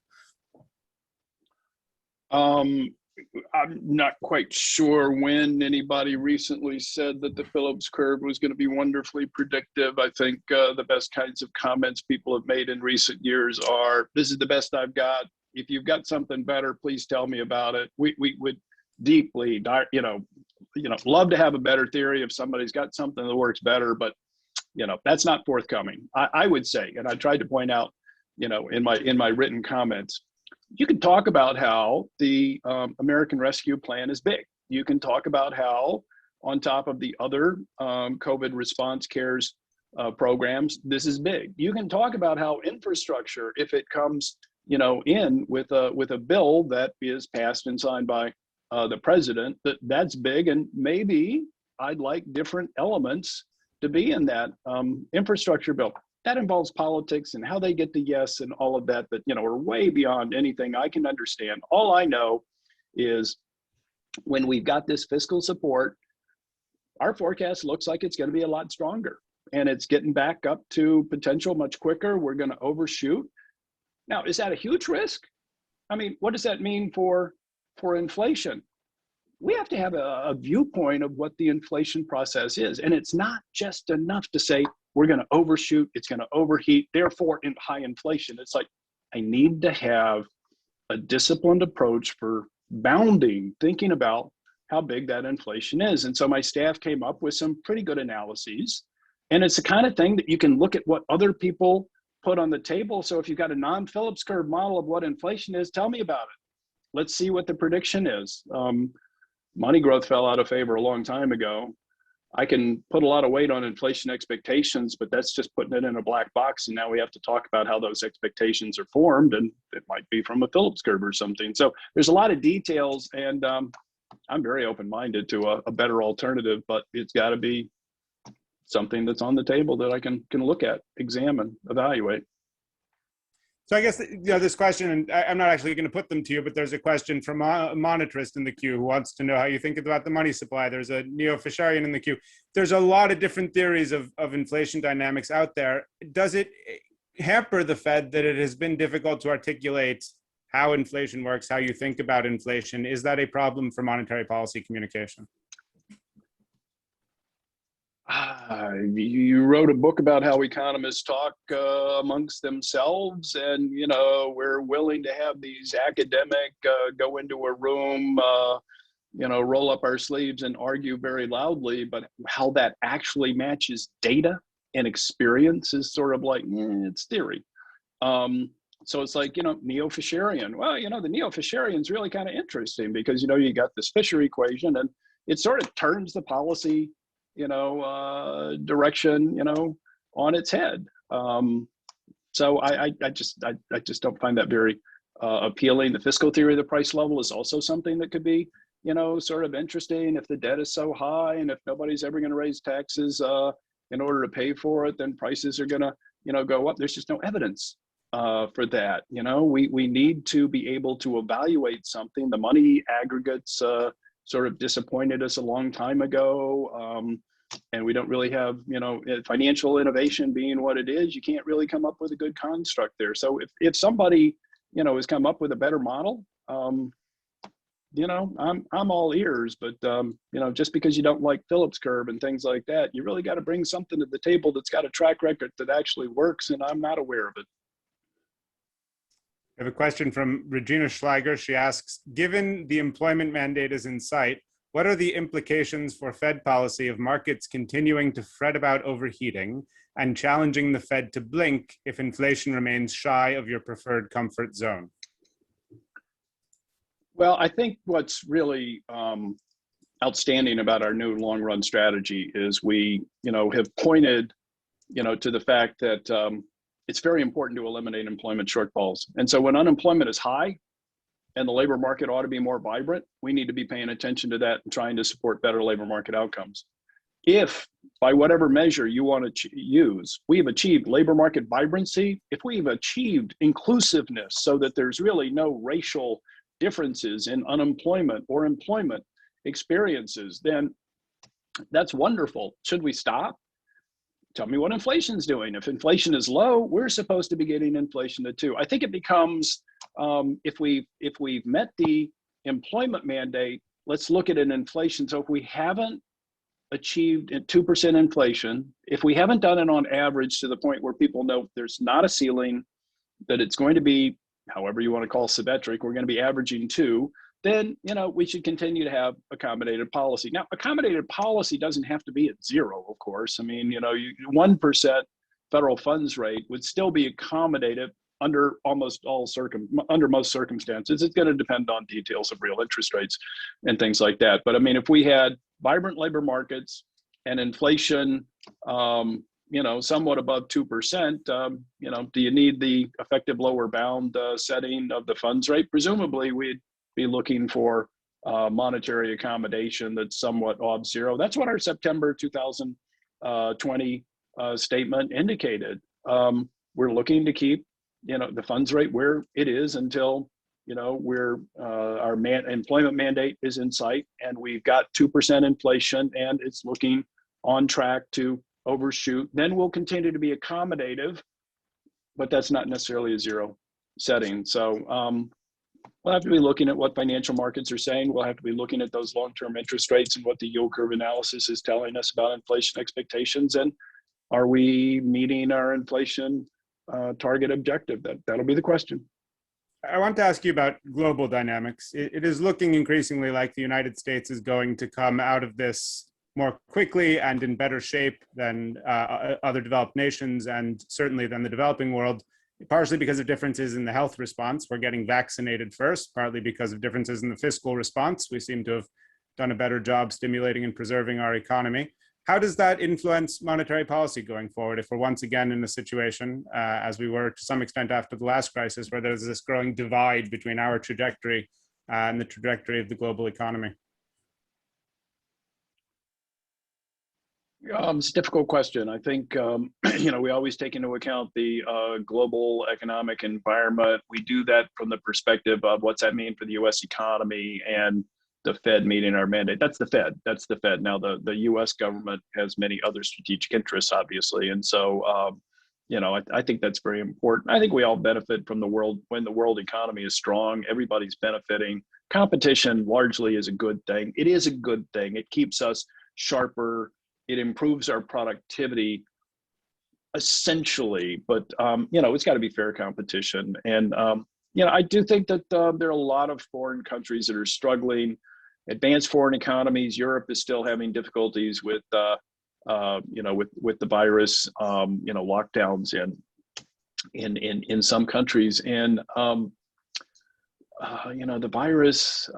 I'm not quite sure when anybody recently said that the Phillips curve was going to be wonderfully predictive. I think the best kinds of comments people have made in recent years are, this is the best I've got. If you've got something better, please tell me about it. We would deeply, love to have a better theory if somebody's got something that works better, but that's not forthcoming. I would say, and I tried to point out, in my written comments, you can talk about how the American Rescue Plan is big. You can talk about how, on top of the other COVID response cares programs, this is big. You can talk about how infrastructure, if it comes, in with a bill that is passed and signed by the president, that's big, and maybe I'd like different elements to be in that infrastructure bill. That involves politics and how they get the yes and all of that are way beyond anything I can understand. All I know is when we've got this fiscal support, our forecast looks like it's going to be a lot stronger, and it's getting back up to potential much quicker. We're going to overshoot. Now, is that a huge risk? I mean, what does that mean for inflation? We have to have a viewpoint of what the inflation process is. And it's not just enough to say, we're going to overshoot, it's going to overheat, therefore in high inflation. It's like, I need to have a disciplined approach for bounding, thinking about how big that inflation is. And so my staff came up with some pretty good analyses. And it's the kind of thing that you can look at what other people put on the table. So if you've got a non-Phillips curve model of what inflation is, tell me about it. Let's see what the prediction is. Money growth fell out of favor a long time ago. I can put a lot of weight on inflation expectations, but that's just putting it in a black box. And now we have to talk about how those expectations are formed, and it might be from a Phillips curve or something. So there's a lot of details, and I'm very open-minded to a better alternative, but it's got to be something that's on the table that I can look at, examine, evaluate. So I guess, this question, and I'm not actually going to put them to you, but there's a question from a monetarist in the queue who wants to know how you think about the money supply. There's a neo-Fisherian in the queue. There's a lot of different theories of inflation dynamics out there. Does it hamper the Fed that it has been difficult to articulate how inflation works, how you think about inflation? Is that a problem for monetary policy communication? You wrote a book about how economists talk amongst themselves, and we're willing to have these academic go into a room, roll up our sleeves and argue very loudly, but how that actually matches data and experience is sort of like, it's theory. So it's like, neo-Fisherian. Well, the neo-Fisherian is really kind of interesting because, you got this Fisher equation, and it sort of turns the policy direction, on its head. So I just don't find that very appealing. The fiscal theory of the price level is also something that could be, sort of interesting. If the debt is so high and if nobody's ever going to raise taxes in order to pay for it, then prices are going to, go up. There's just no evidence for that. We need to be able to evaluate something. The money aggregates sort of disappointed us a long time ago. And we don't really have, financial innovation being what it is, you can't really come up with a good construct there. So if somebody, has come up with a better model, I'm all ears, but, just because you don't like Phillips curve and things like that, you really got to bring something to the table that's got a track record that actually works, and I'm not aware of it. I have a question from Regina Schleiger. She asks, given the employment mandate is in sight, what are the implications for Fed policy of markets continuing to fret about overheating and challenging the Fed to blink if inflation remains shy of your preferred comfort zone? Well, I think what's really outstanding about our new long-run strategy is we, have pointed, to the fact that it's very important to eliminate employment shortfalls. And so when unemployment is high and the labor market ought to be more vibrant, we need to be paying attention to that and trying to support better labor market outcomes. If by whatever measure you want to use, we've achieved labor market vibrancy, if we've achieved inclusiveness so that there's really no racial differences in unemployment or employment experiences, then that's wonderful. Should we stop? Tell me what inflation's doing. If inflation is low, we're supposed to be getting inflation too. I think it becomes, if we've met the employment mandate, let's look at an inflation. So if we haven't achieved 2% inflation, if we haven't done it on average to the point where people know there's not a ceiling, that it's going to be, however you want to call symmetric, we're going to be averaging 2, then we should continue to have accommodated policy. Now, accommodated policy doesn't have to be at 0, of course. I mean, 1% federal funds rate would still be accommodated under most circumstances. It's going to depend on details of real interest rates and things like that. But I mean, if we had vibrant labor markets and inflation, somewhat above 2%, do you need the effective lower bound setting of the funds rate? Presumably, we'd be looking for monetary accommodation that's somewhat off 0. That's what our September 2020 statement indicated. We're looking to keep, the funds rate where it is until, our employment mandate is in sight, and we've got 2% inflation, and it's looking on track to overshoot. Then we'll continue to be accommodative, but that's not necessarily a 0 setting. So we'll have to be looking at what financial markets are saying. We'll have to be looking at those long-term interest rates and what the yield curve analysis is telling us about inflation expectations. And are we meeting our inflation target objective? That'll be the question. I want to ask you about global dynamics. It is looking increasingly like the United States is going to come out of this more quickly and in better shape than other developed nations, and certainly than the developing world, partially because of differences in the health response. We're getting vaccinated first, partly because of differences in the fiscal response. We seem to have done a better job stimulating and preserving our economy. How does that influence monetary policy going forward if we're once again in a situation, as we were to some extent after the last crisis, where there's this growing divide between our trajectory and the trajectory of the global economy? It's a difficult question. I think, we always take into account the global economic environment. We do that from the perspective of what's that mean for the U.S. economy and the Fed meeting our mandate. That's the Fed. That's the Fed. Now, the U.S. government has many other strategic interests, obviously. And so, I think that's very important. I think we all benefit from the world. When the world economy is strong, everybody's benefiting. Competition largely is a good thing. It is a good thing. It keeps us sharper. It improves our productivity essentially, but it's got to be fair competition. And I do think that there are a lot of foreign countries that are struggling. Advanced foreign economies. Europe is still having difficulties with the virus. Lockdowns in some countries, and the virus.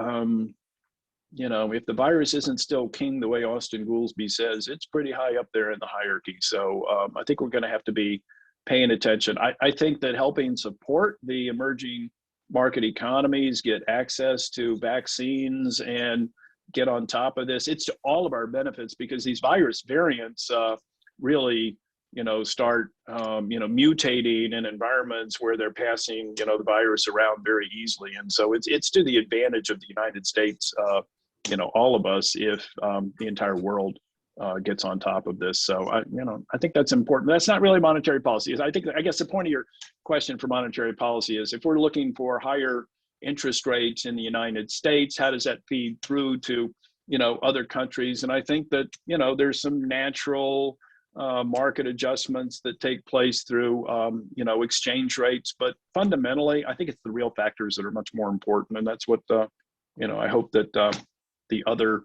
If the virus isn't still king, the way Austin Goolsbee says, it's pretty high up there in the hierarchy. So I think we're going to have to be paying attention. I think that helping support the emerging market economies get access to vaccines and get on top of this, it's to all of our benefits, because these virus variants really start mutating in environments where they're passing the virus around very easily. And so it's to the advantage of the United States, all of us, if the entire world gets on top of this. So I think that's important. That's not really monetary policy. I guess the point of your question for monetary policy is, if we're looking for higher interest rates in the United States, how does that feed through to other countries? And I think that there's some natural market adjustments that take place through exchange rates, but fundamentally I think it's the real factors that are much more important. And that's what I hope that the other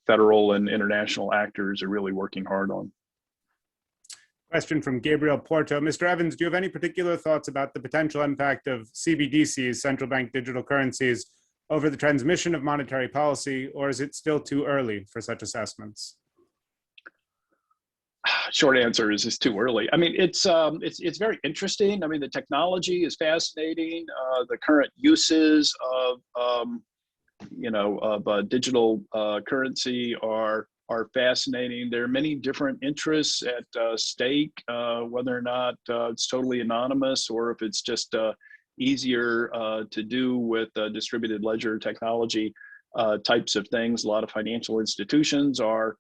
federal and international actors are really working hard on. Question from Gabriel Porto. Mr. Evans, do you have any particular thoughts about the potential impact of CBDCs, central bank digital currencies, over the transmission of monetary policy, or is it still too early for such assessments? Short answer is it's too early. I mean, it's very interesting. I mean, the technology is fascinating. The current uses of digital currency are fascinating. There are many different interests at stake, whether or not it's totally anonymous or if it's just easier to do with distributed ledger technology types of things. A lot of financial institutions are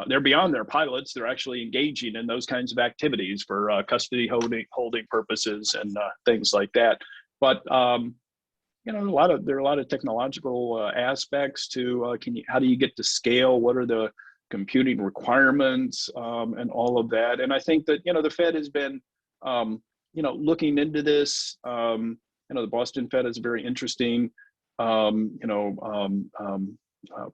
they're beyond their pilots. They're actually engaging in those kinds of activities for custody holding purposes and things like that. But there are a lot of technological aspects to how do you get to scale? What are the computing requirements and all of that? And I think that the Fed has been looking into this. The Boston Fed is a very interesting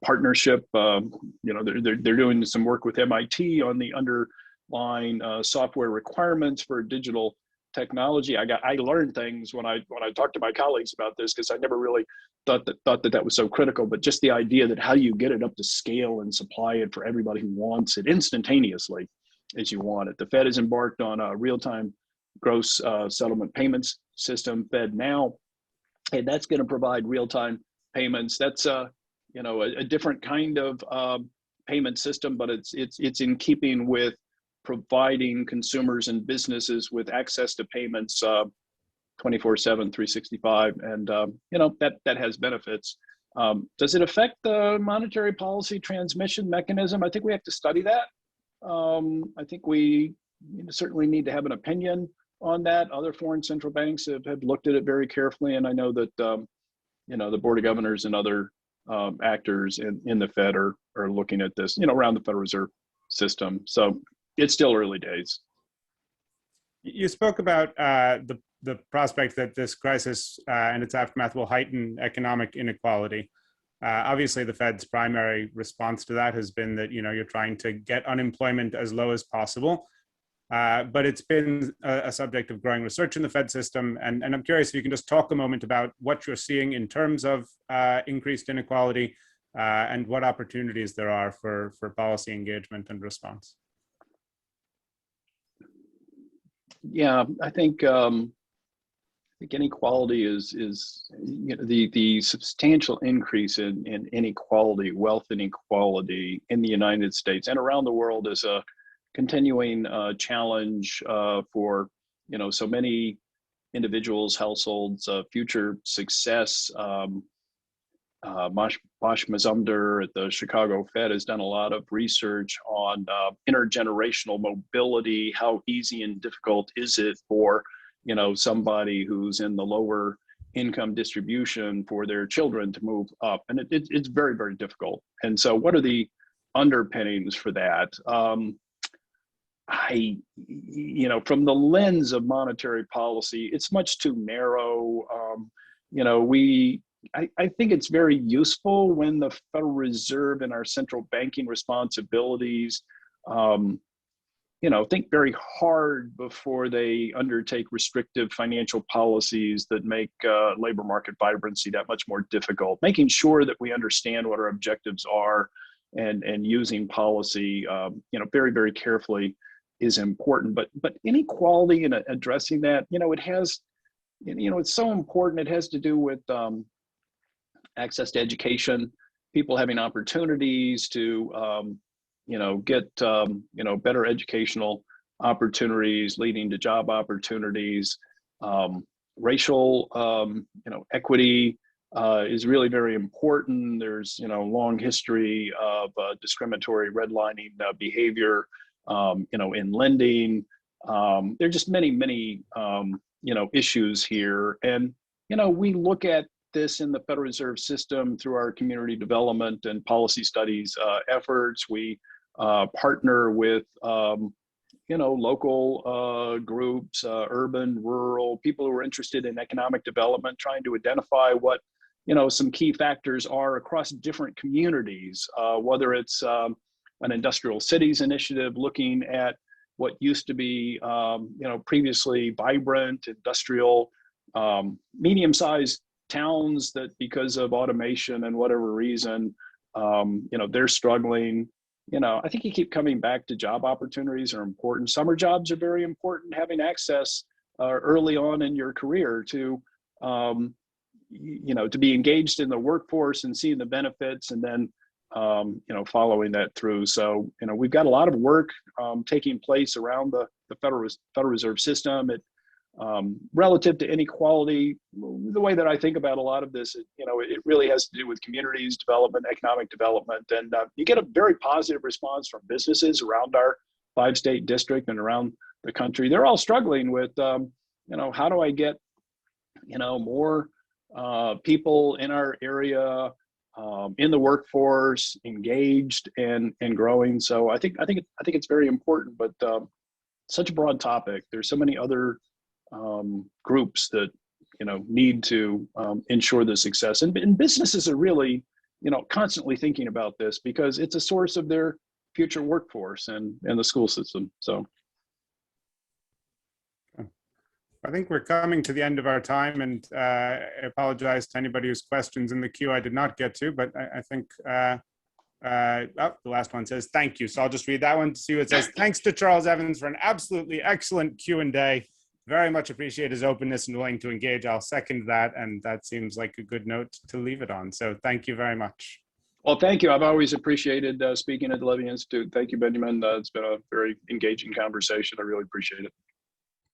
partnership. They're doing some work with MIT on the underlying software requirements for digital technology. I learned things when I talked to my colleagues about this, because I never really thought that was so critical. But just the idea that how do you get it up to scale and supply it for everybody who wants it instantaneously as you want it. The Fed has embarked on a real-time gross settlement payments system, Fed Now, and that's going to provide real-time payments. That's a different kind of payment system, but it's in keeping with providing consumers and businesses with access to payments 24/7, 365, and that has benefits. Does it affect the monetary policy transmission mechanism? I think we have to study that. I think we certainly need to have an opinion on that. Other foreign central banks have looked at it very carefully, and I know that the Board of Governors and other actors in the Fed are looking at this, around the Federal Reserve System. So it's still early days. You spoke about the prospect that this crisis and its aftermath will heighten economic inequality. Obviously, the Fed's primary response to that has been that you're trying to get unemployment as low as possible. But it's been a subject of growing research in the Fed system. And I'm curious if you can just talk a moment about what you're seeing in terms of increased inequality and what opportunities there are for policy engagement and response. Yeah, I think inequality is the substantial increase in inequality, wealth inequality in the United States and around the world is a continuing challenge for so many individuals, households, future success. Mosh Mazumdar at the Chicago Fed has done a lot of research on intergenerational mobility. How easy and difficult is it for somebody who's in the lower income distribution for their children to move up? And it's very, very difficult. And so what are the underpinnings for that? From the lens of monetary policy, it's much too narrow. I think it's very useful when the Federal Reserve and our central banking responsibilities, think very hard before they undertake restrictive financial policies that make labor market vibrancy that much more difficult. Making sure that we understand what our objectives are and using policy, very, very carefully is important. But inequality and addressing that, it has, it's so important. It has to do with access to education, people having opportunities to, get, better educational opportunities leading to job opportunities. Racial, equity is really very important. There's, long history of discriminatory redlining behavior, in lending. There are just many, many, issues here. And, we look at this in the Federal Reserve System through our community development and policy studies efforts. We partner with, local groups, urban, rural, people who are interested in economic development, trying to identify what, some key factors are across different communities, whether it's an industrial cities initiative looking at what used to be, previously vibrant, industrial, medium-sized towns that because of automation and whatever reason, they're struggling. I think you keep coming back to job opportunities are important. Summer jobs are very important. Having access early on in your career to, to be engaged in the workforce and seeing the benefits and then, following that through. So, we've got a lot of work taking place around the Federal Reserve System. Relative to inequality, the way that I think about a lot of this, it really has to do with communities development, economic development, and you get a very positive response from businesses around our 5-state district and around the country. They're all struggling with, how do I get, more people in our area in the workforce, engaged and growing. So I think it's very important, but such a broad topic. There's so many other groups that need to ensure the success, and businesses are really constantly thinking about this because it's a source of their future workforce and the school system. So I think we're coming to the end of our time, and I apologize to anybody whose questions in the queue I did not get to, but I think the last one says thank you. So I'll just read that one to see what it says. Thanks to Charles Evans for an absolutely excellent Q&A. Very much appreciate his openness and willing to engage. I'll second that, and that seems like a good note to leave it on. So thank you very much. Well, thank you. I've always appreciated speaking at the Levy Institute. Thank you, Binyamin. It's been a very engaging conversation. I really appreciate it.